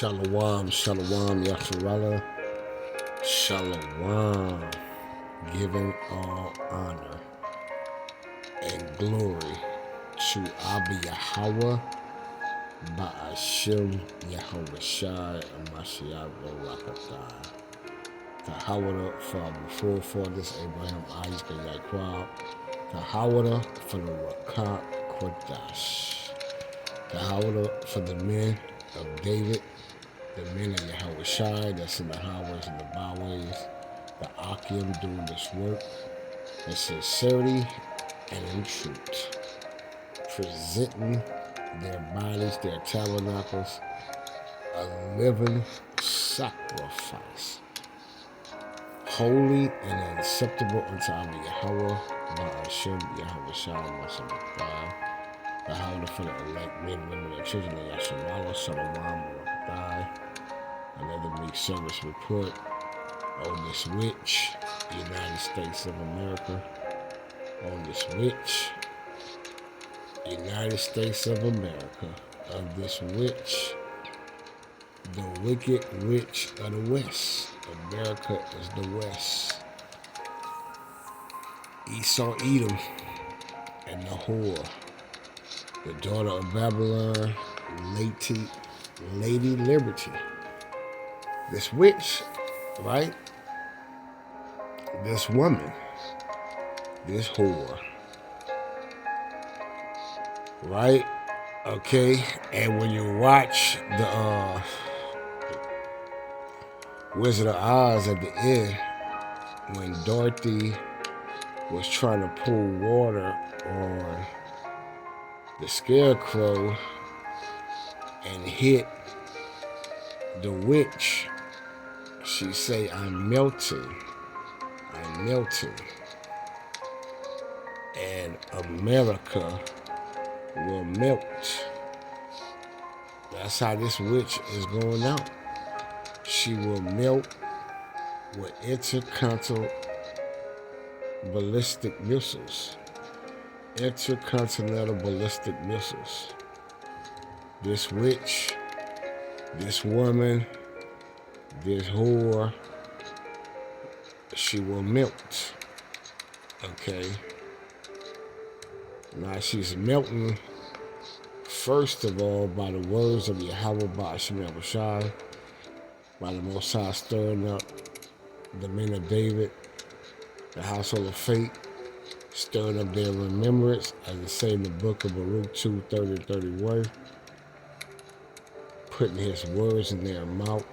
Shalom, shalom, Yasharala, shalom, giving all honor and glory to Abba Yahweh, Ba'ashim Yahweh Shai, and Mashiach Barakatah. Tahawada for our forefathers, Abraham, Isaac, and Yaakov. Tahawada for the Rakat Kodash. Tahawada for the men of David, the men of Yahweh Shai, that's in the highways and the byways, the Akim doing this work in sincerity and in truth, presenting their bodies, their tabernacles, a living sacrifice, holy and acceptable unto our Yahweh, Ba'ashim Yahweh Shai, Mashiach, the Howdah for the elect men, women, and children of Yasharala, Shalom, Barakatah. Another big service report on this witch, United States of America. On this witch, United States of America. Of this witch, the wicked witch of the West. America is the West. Esau Edom and the whore. The daughter of Babylon, Lady Liberty. This witch, right? This woman, this whore, right? Okay, and when you watch the Wizard of Oz at the end, when Dorothy was trying to pour water on the scarecrow and hit the witch, she say, I'm melting. And America will melt. That's how this witch is going out. She will melt with intercontinental ballistic missiles. Intercontinental ballistic missiles. This witch, this woman, this whore, she will melt. Okay. Now she's melting, first of all, by the words of Yahweh Ba'ashim Yahweh Shai, by the Most High stirring up the men of David, the household of faith, stirring up their remembrance, as it say in the book of Baruch 2:30-31, putting his words in their mouth,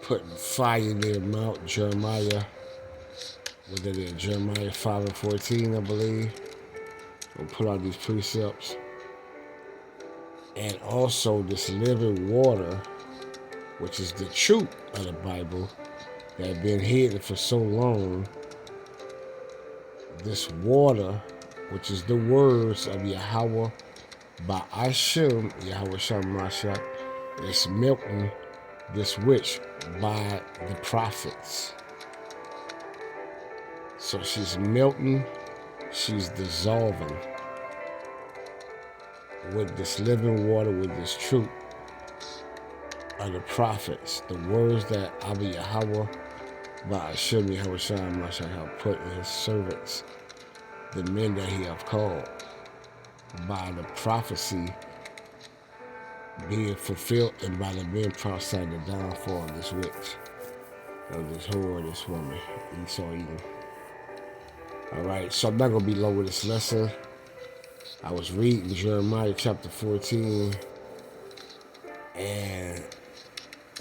putting fire in their mouth. Jeremiah, what it is, Jeremiah 5:14, I believe. We'll pull out these precepts. And also this living water, which is the truth of the Bible, that had been hidden for so long. This water, which is the words of Yahweh Ba'ashim Yahweh Shai, is melting this witch by the prophets. So she's melting, she's dissolving with this living water, with this truth of the prophets, the words that Abba Yahweh Ba'ashim Yahweh Shai have put in his servants, the men that he have called, by the prophecy being fulfilled and by the men prophesying the downfall of this witch, of this whore, this woman, Esau Edom. Alright, so I'm not going to be long with this lesson. I was reading Jeremiah chapter 14, and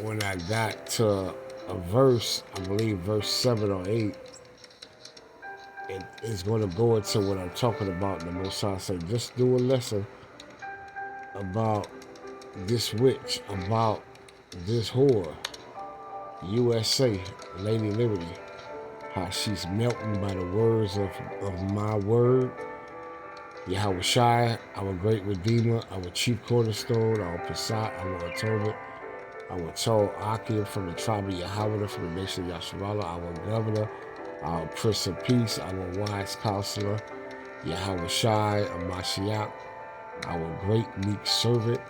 when I got to a verse, I believe verse 7 or 8, it's going to go into what I'm talking about. The Most High said, just do a lesson about this witch, about this whore, USA, Lady Liberty, how she's melting by the words of my word, Yahweh Shai, our great Redeemer, our chief cornerstone, our Passat, our atonement, our tall Akim from the tribe of Yahweh, from the nation of Yasharala, our governor, our Prince of Peace, our wise counselor, Yahweh Shai, Mashiach, our great meek servant,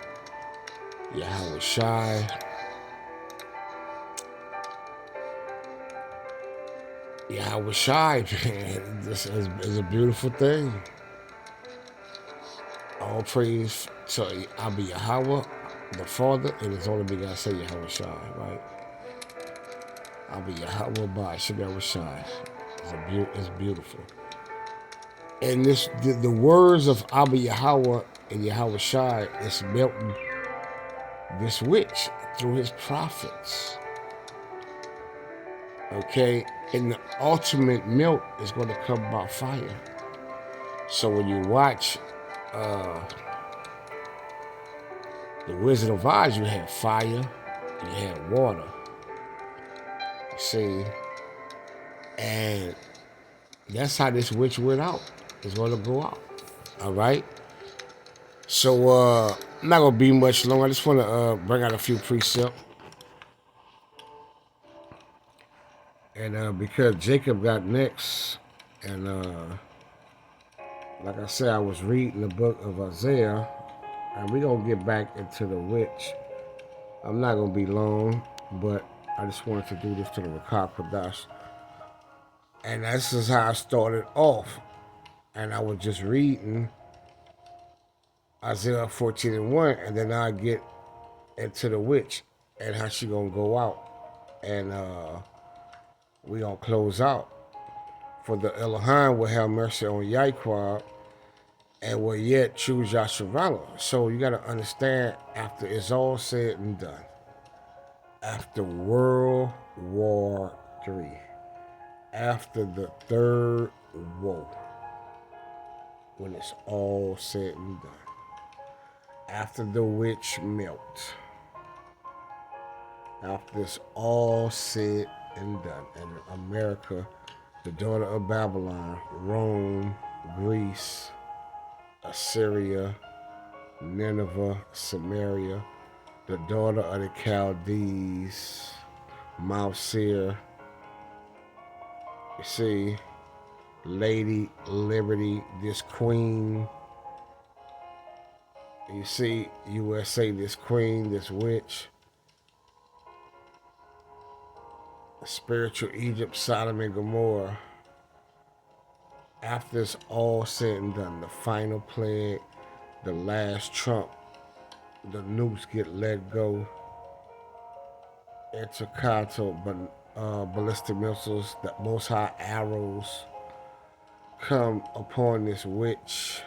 Yahweh Shai. Yahweh Shai, man. This is a beautiful thing. All praise to Abba Yahweh, the Father, and His only begotten Son, Yahweh Shai, right? Abba Yahweh by Yahweh Shai. It's beautiful. And the words of Abba Yahweh and Yahweh Shai is melting this witch through his prophets. Okay? And the ultimate melt is going to come by fire. So when you watch The Wizard of Oz, you had fire, you had water. See? And that's how this witch went out. It's going to go out. All right? So I'm not going to be much long. I just want to bring out a few precepts. And because Jacob got next, and like I said, I was reading the book of Isaiah, and we're going to get back into the witch. I'm not going to be long, but I just wanted to do this to the Rakah Kodash. And this is how I started off. And I was just reading Isaiah 14:1, and then I get into the witch and how she going to go out. And we going to close out. For the Elohim will have mercy on Yahweh and will yet choose Yasharala. So you got to understand, after it's all said and done, after World War III, after the third woe, when it's all said and done, after the witch melt, after it's all said and done, and America, the daughter of Babylon, Rome, Greece, Assyria, Nineveh, Samaria, the daughter of the Chaldees, Mount Seir, you see, Lady Liberty, this queen, you see, USA, this queen, this witch, spiritual Egypt, Sodom and Gomorrah. After it's all said and done, the final plague, the last trump, the nukes get let go, intercontinental ballistic missiles, the Most High arrows come upon this witch.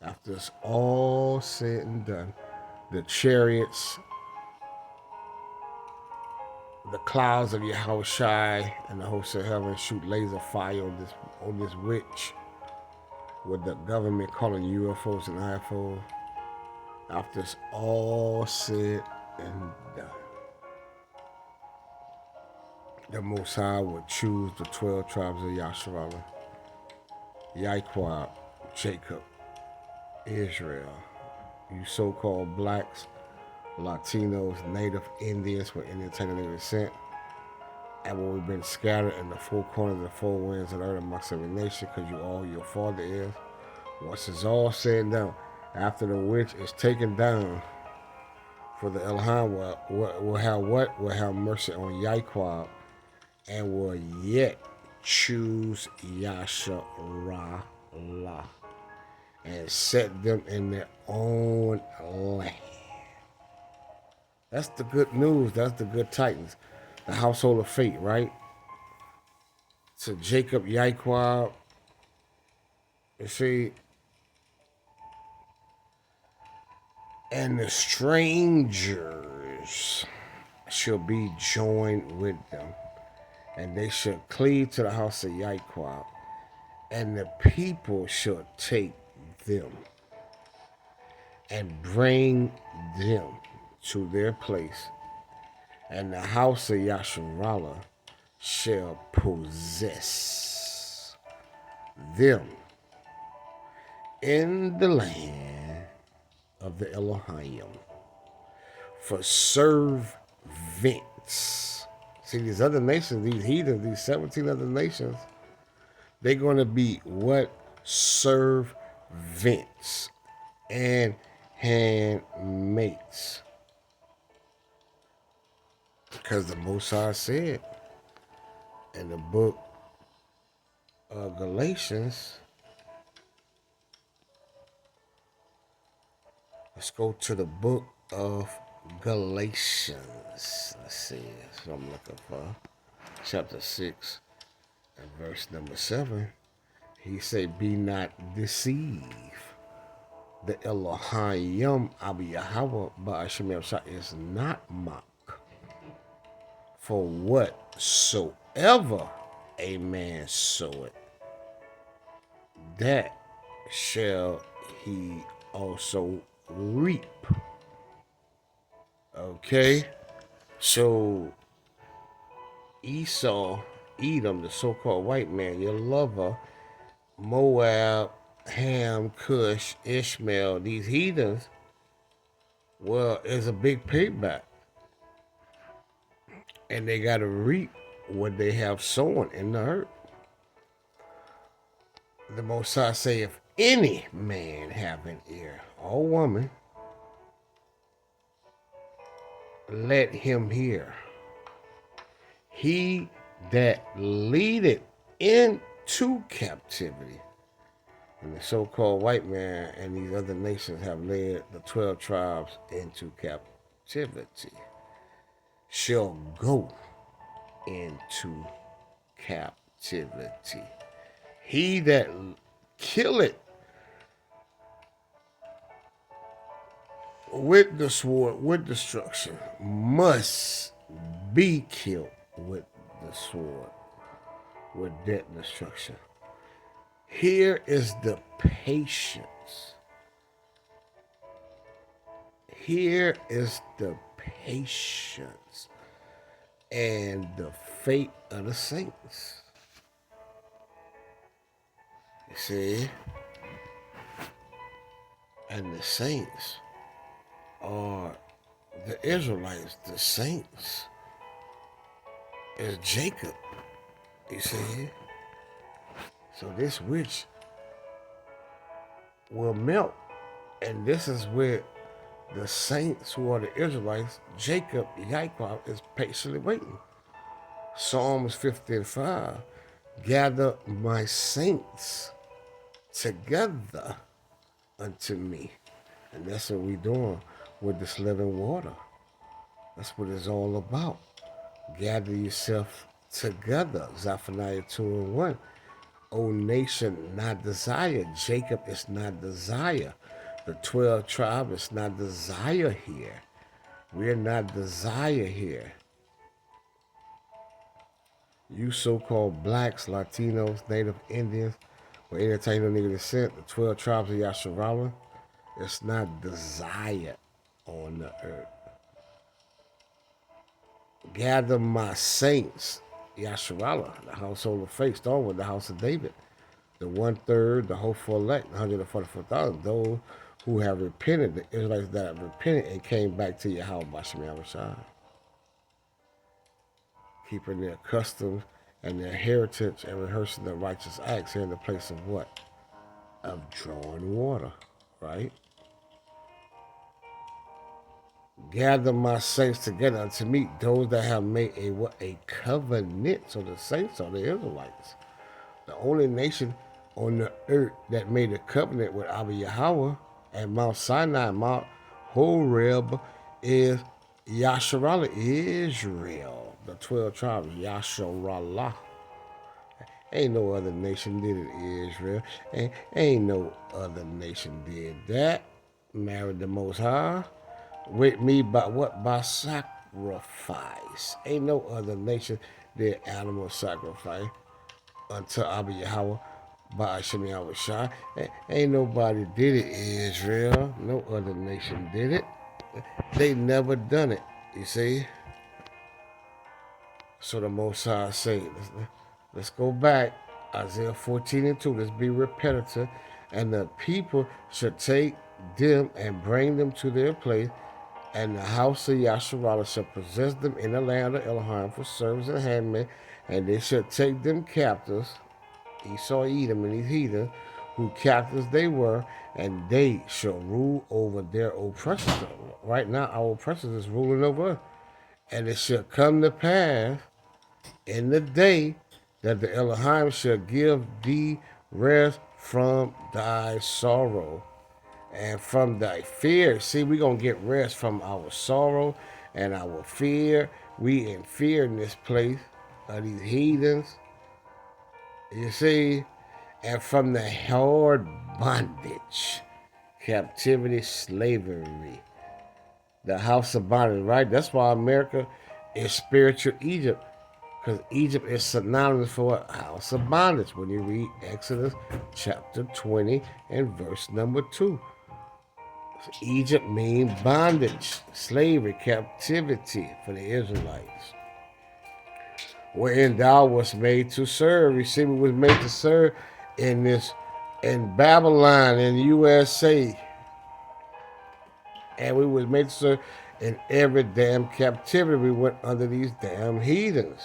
After it's all said and done, the chariots, the clouds of Yahweh Shai and the hosts of heaven shoot laser fire on this witch, with the government calling UFOs and IFOs. After it's all said and done, the Most High would choose the 12 tribes of Yasharala, Yahweh, Jacob, Israel, you so-called blacks, Latinos, Native Indians with Indian Tagalog descent, and when we've been scattered in the four corners of the four winds of the earth amongst every nation, because you all your father is. Once it's all said and done, after the witch is taken down, for the Elohim will have what? Will have mercy on Yahweh, and will yet choose Yasharala and set them in their own land. That's the good news. That's the good tidings. The household of faith, right? So Jacob, Yahweh, you see, and the strangers shall be joined with them, and they shall cleave to the house of Yahweh, and the people shall take them and bring them to their place, and the house of Yasharala shall possess them in the land of the Elohim for servants. See, these other nations, these heathens, these 17 other nations, they're going to be what? Servants. And handmates. Because the Most High said in the book of Galatians, let's go to the book of Galatians. Let's see, that's what I'm looking for. Chapter 6 and verse number 7. He said, be not deceived. The Elohim Abba Yahweh Ba'ashem Yahshua is not mocked. For whatsoever a man soweth, that shall he also reap. Okay? So Esau, Edom, the so-called white man, your lover, Moab, Ham, Cush, Ishmael, these heathens, well, it's a big payback. And they got to reap what they have sown in the earth. The Most High say, if any man have an ear, or woman, let him hear. He that leadeth into captivity, and the so-called white man and these other nations have led the 12 tribes into captivity, shall go into captivity. He that killeth with the sword, with destruction, must be killed with the sword, with death and destruction. Here is the patience. Here is the patience and the fate of the saints. You see? And the saints are the Israelites. The saints is Jacob. You see? So this witch will melt. And this is where the saints who are the Israelites, Jacob, Yaakov, is patiently waiting. Psalms 55, gather my saints together unto me. And that's what we're doing with this living water. That's what it's all about. Gather yourself together. Zephaniah 2:1. O nation, not desire. Jacob is not desire. The 12 tribes is not desire here. We're not desire here. You so-called blacks, Latinos, Native Indians, or any Taino nigga descent, the 12 tribes of Yasharala, it's not desire on the earth. Gather my saints, Yasharala, the household of faith, starting with the house of David, the 1/3, the hopeful elect, 144,000, those who have repented, the Israelites that have repented and came back to Yahweh B'Shem Yahushua, keeping their customs and their heritage and rehearsing the righteous acts here in the place of what? Of drawing water, right? Gather my saints together unto me, those that have made a covenant. So the saints are the Israelites. The only nation on the earth that made a covenant with Abba Yahweh and Mount Sinai, Mount Horeb, is Yasharala, Israel. The 12 tribes, Yasharala. Ain't no other nation did it, Israel. Ain't no other nation did that. Married the Most High. With me by what? By sacrifice. Ain't no other nation did animal sacrifice unto Abba Yahweh by Hashem Yahushua. Ain't nobody did it, Israel. No other nation did it. They never done it, you see? So the Most High say, let's go back. Isaiah 14:2. Let's be repetitive. And the people should take them and bring them to their place, and the house of Yasharala shall possess them in the land of Elohim for servants and handmaid, and they shall take them captives, Esau, Edom, and these heathens, who captives they were, and they shall rule over their oppressors. Right now, our oppressors is ruling over us. And it shall come to pass in the day that the Elohim shall give thee rest from thy sorrow and from thy fear. See, we're going to get rest from our sorrow and our fear. We in fear in this place of these heathens. You see, and from the hard bondage, captivity, slavery, the house of bondage, right? That's why America is spiritual Egypt, because Egypt is synonymous for a house of bondage when you read Exodus chapter 20 and verse number 2. So Egypt means bondage, slavery, captivity for the Israelites. Wherein thou wast made to serve. You see, we was made to serve in Babylon, in the USA. And we was made to serve in every damn captivity. We went under these damn heathens.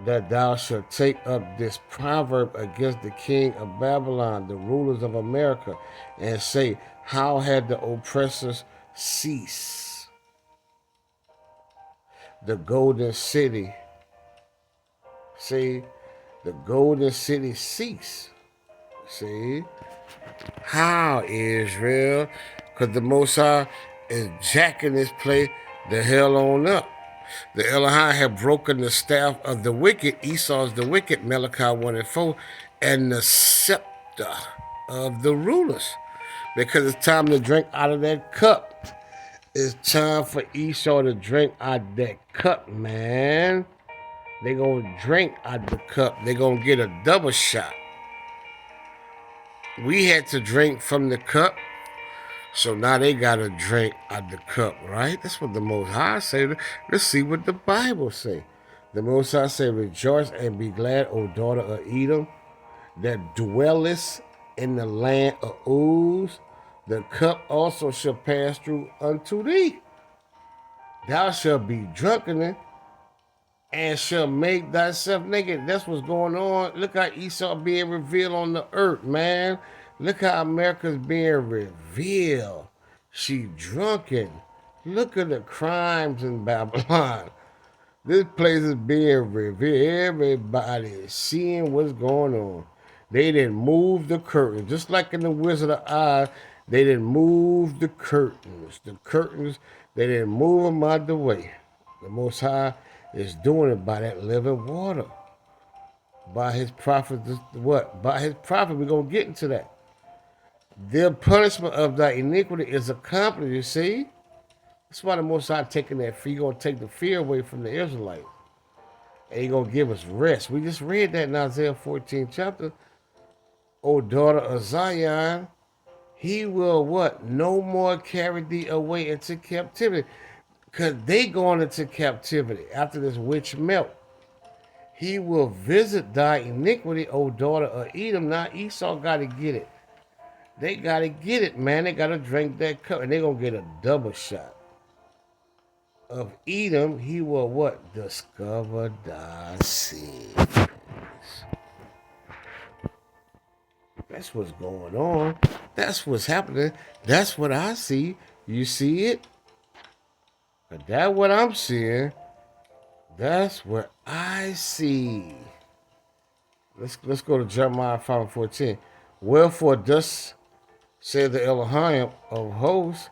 That thou shalt take up this proverb against the king of Babylon, the rulers of America, and say, how had the oppressors ceased? The golden city. See, the golden city ceased. See, how, Israel? Because the Most High is jacking this place the hell on up. The Elohim had broken the staff of the wicked, Esau's the wicked, Malachi 1 and 4, and the scepter of the rulers. Because it's time to drink out of that cup. It's time for Esau to drink out of that cup, man. They gonna drink out the cup. They gonna get a double shot. We had to drink from the cup, so now they gotta drink out the cup, right? That's what the Most High say. Let's see what the Bible say. The Most High say, rejoice and be glad, O daughter of Edom, that dwellest in the land of Uz. The cup also shall pass through unto thee. Thou shalt be drunken and shall make thyself naked. That's what's going on. Look how Esau being revealed on the earth, man. Look how America's being revealed. She drunken. Look at the crimes in Babylon. This place is being revealed. Everybody is seeing what's going on. They didn't move the curtains. Just like in the Wizard of Oz, they didn't move the curtains. The curtains, they didn't move them out the way. The Most High is doing it by that living water. By his prophet, what? By his prophet, we're going to get into that. The punishment of thy iniquity is accomplished, you see? That's why the Most High taking that fear. He's going to take the fear away from the Israelites. And he's going to give us rest. We just read that in Isaiah 14 chapter. O daughter of Zion, he will what? No more carry thee away into captivity. Because they going into captivity after this witch melt. He will visit thy iniquity, O daughter of Edom. Now Esau got to get it. They got to get it, man. They got to drink that cup. And they're going to get a double shot. Of Edom, he will what? Discover thy sins. That's what's going on. That's what's happening. That's what I see. You see it? But that's what I'm seeing. That's what I see. Let's go to Jeremiah 5:14. Wherefore thus said the Elohim of hosts,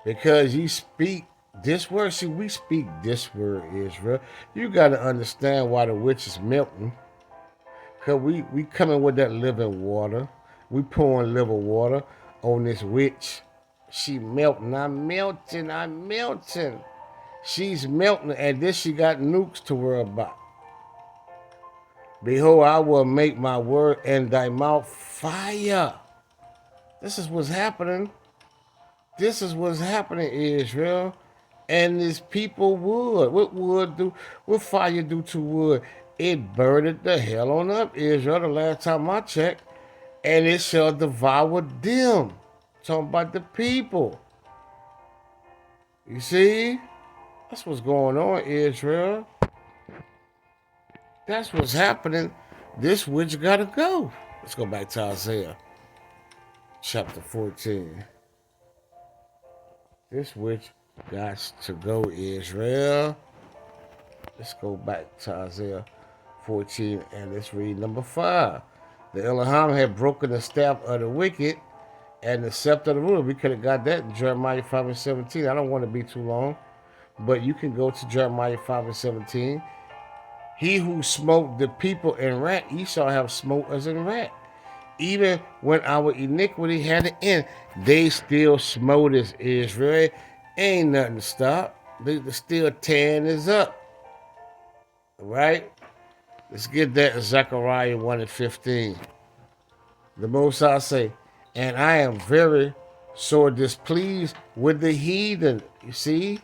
because ye speak this word. See, we speak this word, Israel. You got to understand why the witch is melting. Because we coming with that living water. We pouring living water on this witch. She melting. I'm melting. She's melting, and then she got nukes to worry about. Behold, I will make my word in thy mouth fire. This is what's happening. This is what's happening, Israel. And this people wood. What fire do to wood? It burned the hell on up, Israel, the last time I checked. And it shall devour them. Talking about the people. You see? That's what's going on, Israel. That's what's happening. This witch gotta go. Let's go back to Isaiah chapter 14. This which got to go, Israel. Let's go back to Isaiah 14 and let's read number 5. The Elohim had broken the staff of the wicked and the scepter of the ruler. We could have got that in Jeremiah 5 and 17. I don't want to be too long, but you can go to Jeremiah 5 and 17. He who smote the people in wrath, Esau have smote us in wrath. Even when our iniquity had an end, they still smote us, Israel. Ain't nothing to stop. They still tearing us up. Right? Let's get that in Zechariah 1 and 15. The Most High say, and I am very sore displeased with the heathen. You see?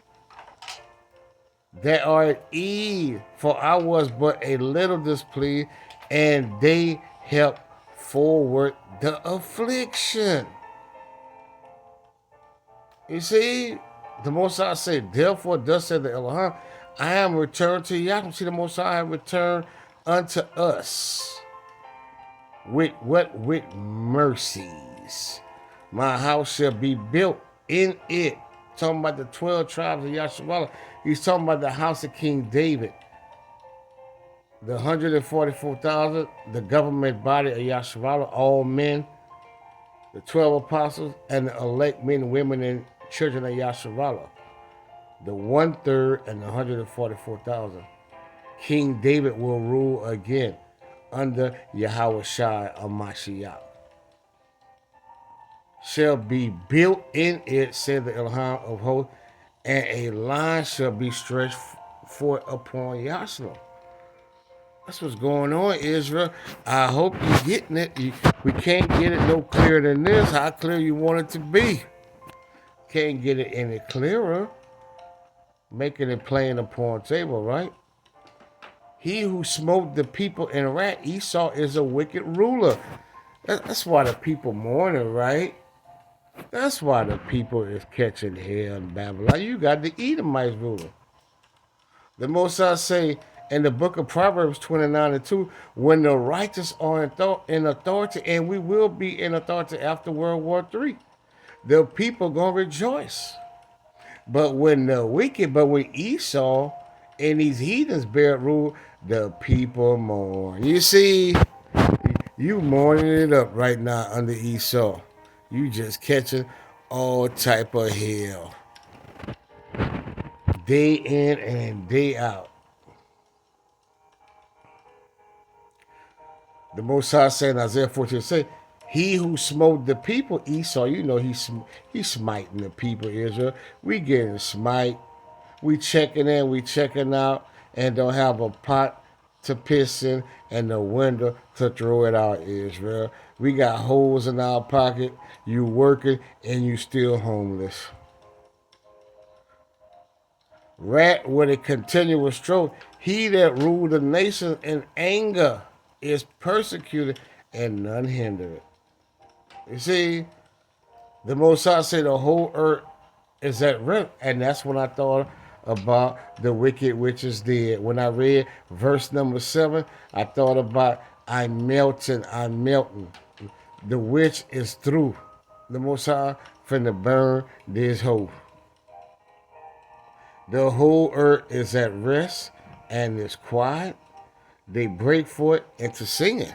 That are at ease, for I was but a little displeased, and they helped forward the affliction. You see, the Most High said, therefore, thus said the Elohim, I am returned to Yahweh. See, the Most High have returned unto us with what? With mercies. My house shall be built in it. Talking about the 12 tribes of Yasharallah. He's talking about the house of King David. The 144,000, the government body of Yasharallah, all men, the 12 apostles, and the elect men, women, and children of Yasharallah. The 1/3 and the 144,000. King David will rule again under Yahweh Shai of Mashiach. Shall be built in it, said the Elohim of hosts, and a line shall be stretched forth upon Yasharal. That's what's going on, Israel. I hope you're getting it. We can't get it no clearer than this. How clear you want it to be? Can't get it any clearer. Making it plain upon table, right? He who smote the people in wrath, Esau is a wicked ruler. That's why the people mourning, right? That's why the people is catching hell in Babylon. You got the Edomites ruler. The Most High say in the book of Proverbs 29 and 2, when the righteous are in authority, and we will be in authority after World War III, the people gonna rejoice. But when Esau and these heathens bear rule, the people mourn. You see, you mourning it up right now under Esau. You just catching all type of hell. Day in and day out. The Most High said in Isaiah 14, say, he who smote the people, Esau, you know he's smiting the people, Israel. We getting smite. We checking in, we checking out, and don't have a pot to piss in and the window to throw it out, Israel. We got holes in our pocket. You working and you still homeless. Rat with a continuous stroke. He that ruled the nation in anger is persecuted and none hinder it. You see, the Most High said the whole earth is at rest, and that's when I thought about the wicked which is dead. When I read verse number 7, I thought about I'm melting. The witch is through. The Most High finna burn this whole. The whole earth is at rest and is quiet. They break forth into singing.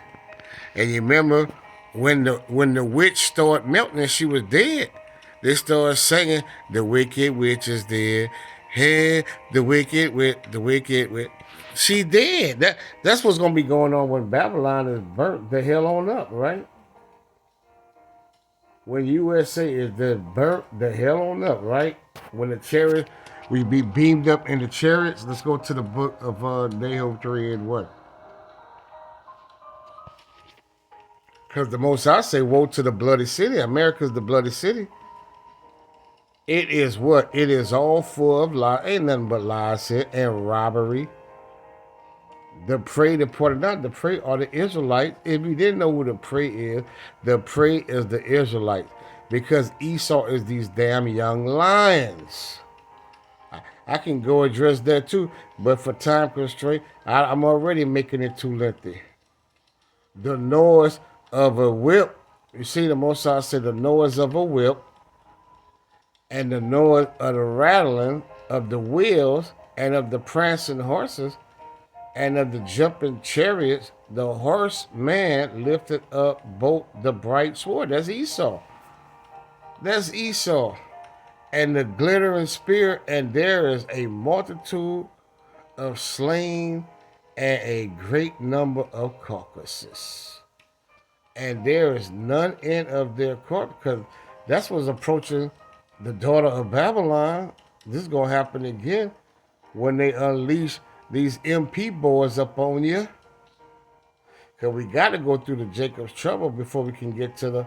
And you remember when the witch started melting and she was dead, they started singing, the wicked witch is dead. Hey, the wicked witch. She dead. That's what's gonna be going on when Babylon is burnt the hell on up, right? When USA is burnt the hell on up, right? When the chariots, we be beamed up in the chariots. Let's go to the book of Nahum 3 and 1. Because the Most High say, woe to the bloody city. America's the bloody city. It is what? It is all full of lies. Ain't nothing but lies here and robbery. The prey deported not. The prey are the Israelites. If you didn't know who the prey is the Israelites. Because Esau is these damn young lions. I can go address that too, but for time constraint, I'm already making it too lengthy. The noise of a whip. You see, the Most High said the noise of a whip and the noise of the rattling of the wheels and of the prancing horses and of the jumping chariots. The horseman lifted up both the bright sword. That's Esau. That's Esau. And the glittering spear, and there is a multitude of slain and a great number of carcasses. And there is none end of their corpse, because that's what's approaching the daughter of Babylon. This is going to happen again when they unleash these MP boys up on you. Because we got to go through the Jacob's trouble before we can get to the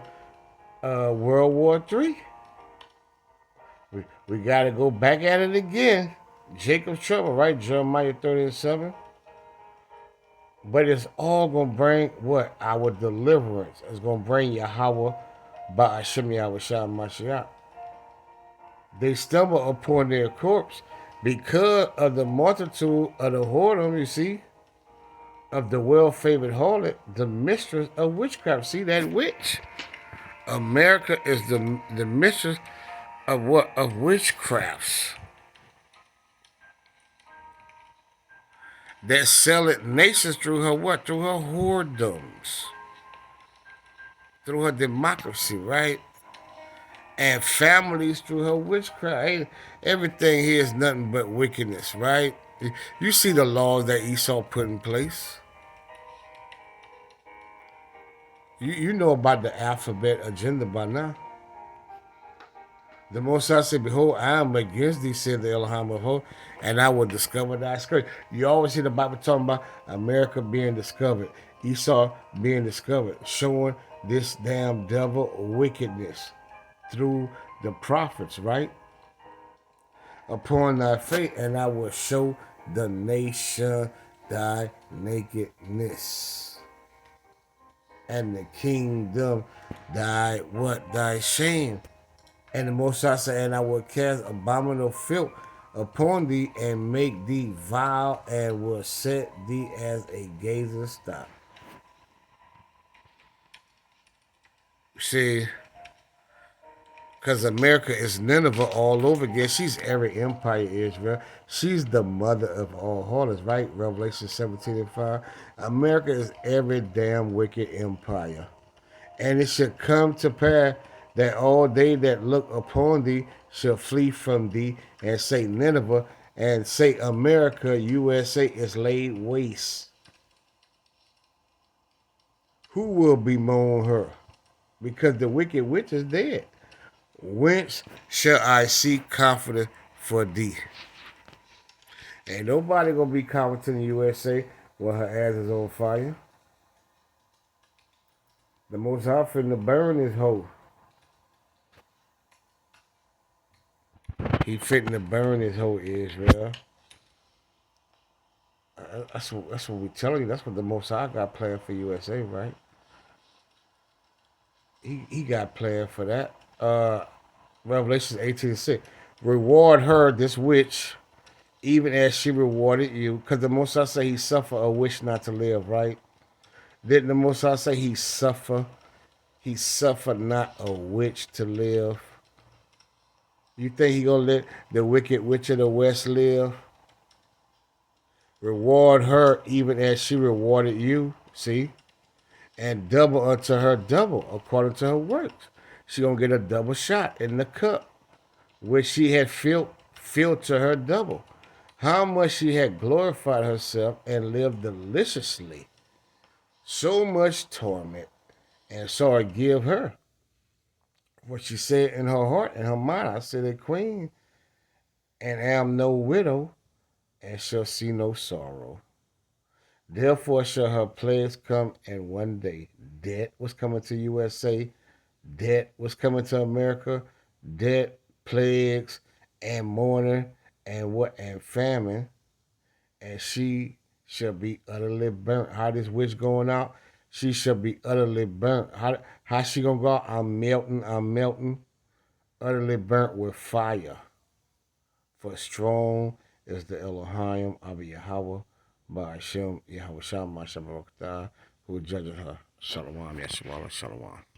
World War III. We got to go back at it again. Jacob's trouble, right? Jeremiah 30:7. But it's all going to bring what? Our deliverance. It's going to bring Yahweh Ba'ashem Yahweh Shah Mashiach. They stumble upon their corpse because of the multitude of the whoredom, you see, of the well-favored harlot, the mistress of witchcraft. See that witch? America is the mistress of what? Of witchcrafts. That selleth nations through her what? Through her whoredoms. Through her democracy, right? And families through her witchcraft. Everything here is nothing but wickedness, right? You see the laws that Esau put in place. You know about the alphabet agenda by now. The Most High said, behold, I am against thee, said the Elohim of hosts, and I will discover thy skirt. You always hear the Bible talking about America being discovered, Esau being discovered, showing this damn devil wickedness through the prophets, right? Upon thy face, and I will show the nation thy nakedness, and the kingdom thy what? Thy shame. And the Most High said, and I will cast abominable filth upon thee, and make thee vile, and will set thee as a gazing stock. See, because America is Nineveh all over again. She's every empire, Israel. She's the mother of all harlots, right? Revelation 17:5. America is every damn wicked empire. And it shall come to pass that all they that look upon thee shall flee from thee, and say Nineveh, and say America, USA, is laid waste. Who will bemoan her? Because the wicked witch is dead. Whence shall I seek comfort for thee? Ain't nobody gonna be comforting the USA when her ass is on fire. The Most High finna burn his hoe. He finna burn his whole Israel. That's what we telling you. That's what the Most High got planned for USA, right? He got planned for that. Revelation 18:6. Reward her, this witch, even as she rewarded you. Because the Most High say he suffer a witch not to live, right? Didn't the Most High say he suffer? He suffered not a witch to live. You think he gonna let the wicked witch of the West live? Reward her even as she rewarded you. See? And double unto her double according to her works. She gonna get a double shot in the cup, which she had filled to her double. How much she had glorified herself and lived deliciously. So much torment, and so I give her. What she said in her heart and her mind, I said, a queen, and am no widow, and shall see no sorrow. Therefore shall her plagues come in one day. Debt was coming to USA. Debt was coming to America. Debt, plagues, and mourning, and what? And famine. And she shall be utterly burnt. How this witch going out? She shall be utterly burnt. How she gonna go out? I'm melting. Utterly burnt with fire. For strong is the Elohim of Yahweh by Hashem Yahweh Shah Mashabarakah, who judges her. Shalom, Yeshua, Shalom.